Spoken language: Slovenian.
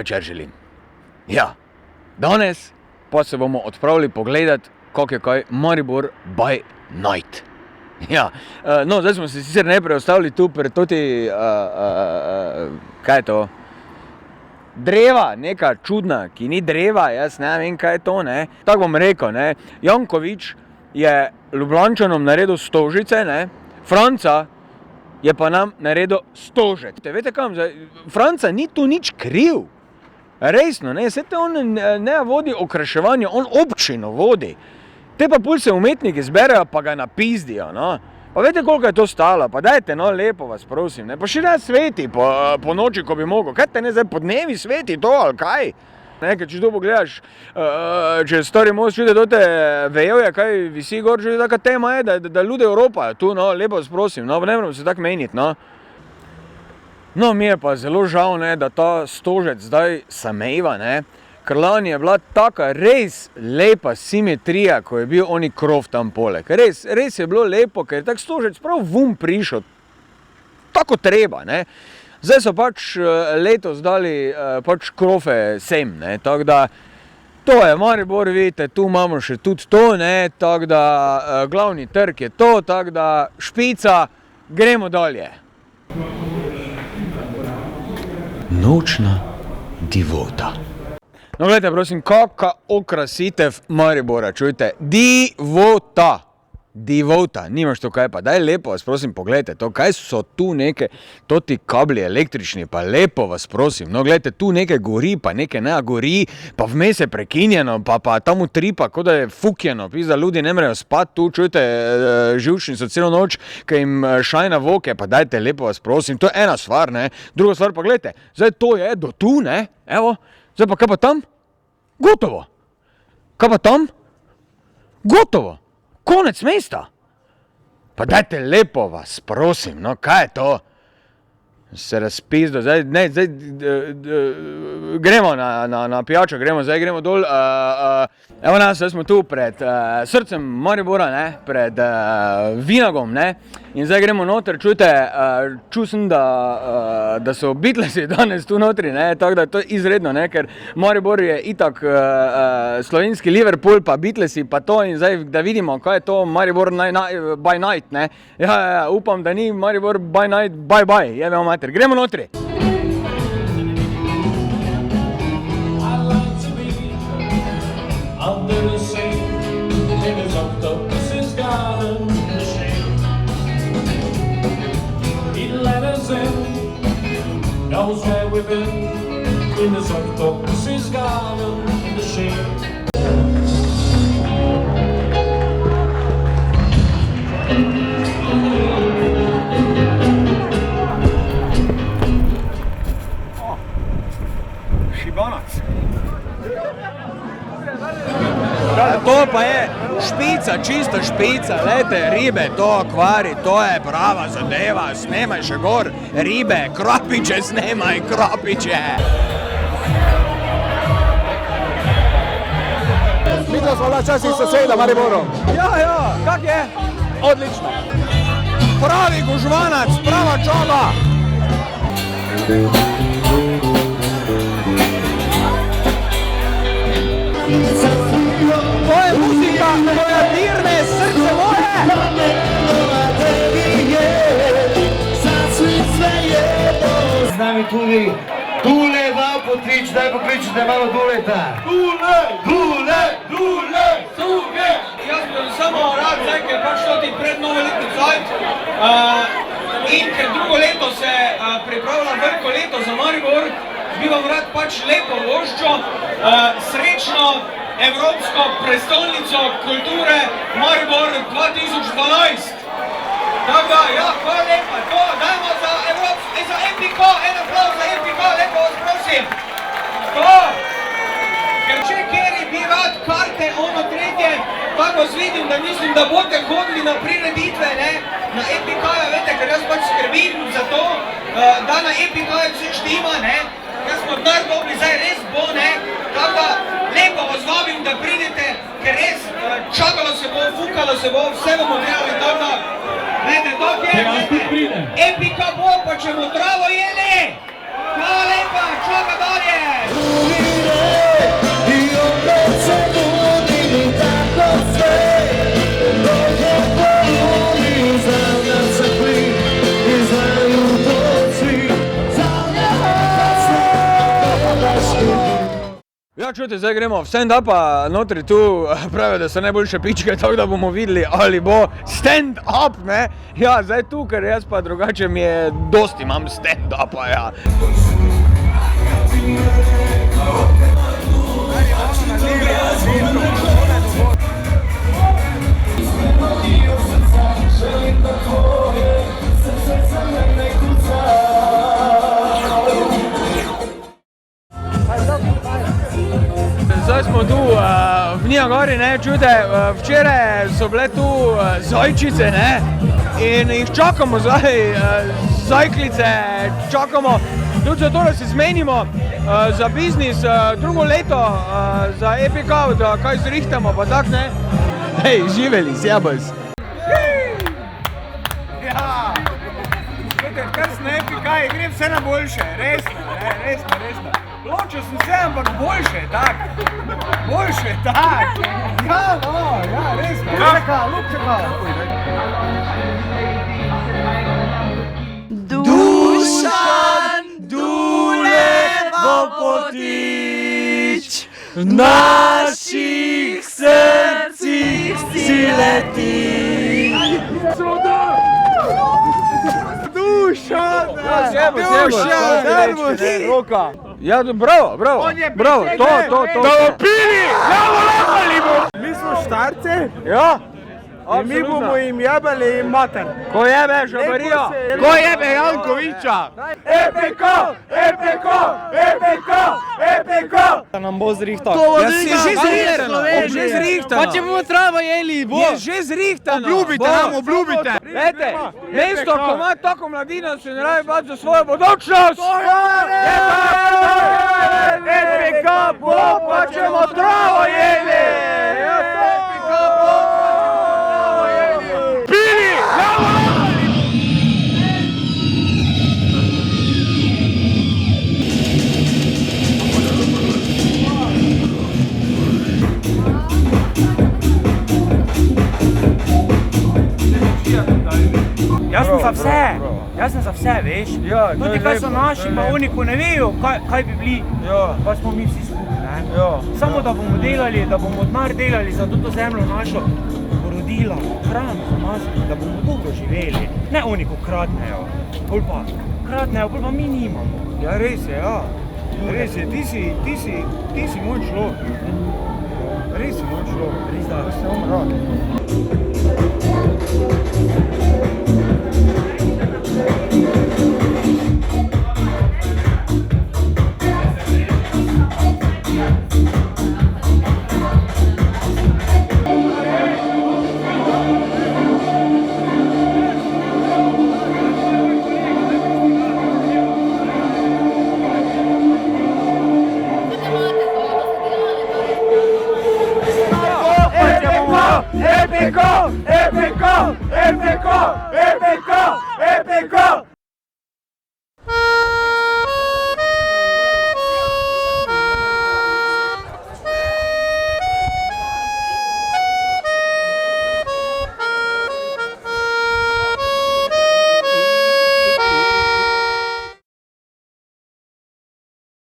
večer želim. Ja, danes pa se bomo odpravili pogledati, kako je kaj Maribor by night. Ja, no, zdaj smo se sicer najprej ostavili tu pred toti, kaj je to? Dreva, neka čudna, ki ni dreva, jaz ne vem, kaj je to, ne. Tako bom rekel, ne, Janković je Ljubljančanom naredil Stožice, ne, Franca je pa nam naredil Stožec. Veste kam, Franca ni tu nič kriv. Resno, ne, saj te on ne vodi okraševanje, on občino vodi. Te pa pol se umetniki zberejo, pa ga napizdijo, no. Pa veste, koliko je to stalo, pa dajte, no, lepo vas prosim, ne. Pa še ne sveti po noči, ko bi mogel. Kaj te ne zdaj po dnevi sveti to, ali kaj? Ne, ker če to pogledaš, če stari most čude do te vejevje, kaj visi gor, že taka tema je, da ljudi Evropajo tu, no, lepo vas prosim, no, ne moramo se tako meniti, no. No, mi je pa zelo žal, ne, da ta Stožec zdaj samejva, ne, ker lani je bila taka res lepa simetrija, ko je bil oni krov tam poleg. Res je bilo lepo, ker je tak Stožec prav vum prišel, tako treba, ne. Zdaj so pač letos dali pač krofe sem, ne, tako da to je Maribor, vidite, tu imamo še tudi to, ne, tako da glavni trg je to, tako da špica, gremo dalje. Nočna divota. No, gledajte, prosim, kaka okrasitev Maribora, čujte, divota, nimaš to kaj pa, daj lepo vas prosim, pogledajte to, kaj so tu neke toti kabli električni, pa lepo vas prosim, no, gledajte, tu nekaj gori, pa nekaj ne gori, pa vmes je prekinjeno, pa tam utripa, kot da je fukjeno, pizda, ljudi ne morejo spati tu, čujte, živčni so celo noč, kaj jim šajna voke, pa dajte lepo vas prosim, to je ena stvar, ne, druga stvar pa gledajte, zdaj to je do tu, ne, evo, zdaj pa kaj pa tam? Gotovo. Kaj pa tam? Gotovo. Konec mesta. Pa dajte lepo vas, prosim, no, kaj je to? Se razpizdo, zdaj gremo na pijačo, gremo dol. Evo nas, zdaj smo tu pred srcem Maribora, ne, pred Vinagom, ne, in zdaj gremo noter, čujte, čul sem, da so Beatlesi danes tu notri, ne, tako da to je izredno, ne, ker Maribor je itak slovenski Liverpool, pa Beatlesi, pa to, in zdaj, da vidimo, kaj je to Maribor by night, ne, ja, upam, da ni Maribor by night, bye, jebemo mater, gremo notri. Under the sea, in his octopus's garden machine. He let us in, knows where we've been, in his octopus's garden machine. Šibanac. To pa je špica, čista špica, lejte, ribe, to akvari, to je prava zadeva, snemaj še gor, ribe, krapiče snemaj, krapiče. Videla smo včasih soseda Mariborom. Ja, kak je? Odlično. Pravi gužvanac, prava čoba. To je muzika, koja dirne srce moje. Z nami tudi Tule Valpotič, daj pokličite malo Duleta. Dule! Jaz bi samo rad zdaj, ker pač to ti pred novoletni cajt in ker drugo leto se pripravlja veliko leto za Maribor, bi vam rad pač lepo voščo, srečno Evropsko prestolnico kulture Maribor 2012. Tako da, ja, hvala lepa, to dajmo za Epiko, en aplauz za Epiko, lepo vas prosim. To, ker če kjeri bi rad karte ono tretje, tako vas vidim, da mislim, da boste hodili na prireditve, ne, na Epikaja, vete, ker jaz pač skrbim za to, da na Epikaja vse štima, ne, jaz smo denar dobri, zdaj res bo, ne, tako da lepo vas vabim, da pridete, ker res čakalo se bo, fukalo se bo, vse bomo delali, tako da, gledajte, dok je, Epika bo, pa če bo travo jeli, Hvala lepa, čoga dolje! Io penso di tako sve, dođe poli, znam se pri, i znaju to svi, Ja, čujte, zdaj gremo v stand-upa, notri tu pravijo, da so najboljše pičke, tako da bomo videli, ali bo stand-up, ne? Ja, zdaj tu, ker jaz pa drugače mi je dosti imam stand-upa, ja. Zdaj smo tu v Nijagori, ne, čujte, včeraj so bile tu zajčice, ne, in jih čakamo zdaj, zajklice, čakamo, tudi zato, da se zmenimo za biznis drugo leto, za EPK, da kaj zrihtamo, pa tak, ne. Hej, živeli, sjabas. Ja, čujte, kar sem na EPK, gre vse na boljše, resno, ne, resno. Ločil sem se, ampak boljše, tak. Boljše, tak. Ja, no, ja, resno. Lupčeka. Dušan Dulevopotič, v naših srcih si leti. Dušan! Roka. Ja, bravo. Bravo, to. Da bomo pili, da bomo lapali bo. Mi smo Štarce Ja, in mi bomo jim jebali mater. Ko jebe Žabarijo. Ko jebe Jankoviča? EPK! Da nam bo zrihtal. Ja, si že zrihtano. Pa če bomo travo jeli, bo. Je že zrihtano. Obljubite. Glejte, mesto, ko ima tako mladino, se ne rabi bati za svojo bodočnost. EPK bo, pa če bomo travo jeli. EPK bo, travo jeli. Pili, Jaz sem za vse, veš? Ja, tudi kaj so naši, pa oni, ko ne vejo, kaj bi bili, pa smo mi vsi skupaj, ne? Samo da bomo delali, da bomo denar delali za to zemljo našo, porodila, hrano za nas, da bomo dobro živeli. Ne oni, ko kradnejo, pol pa mi nimamo. Ja, res je, ja. Res je, ti si moj človek. Res si moj človek. Res da. Se vam rad. EPK!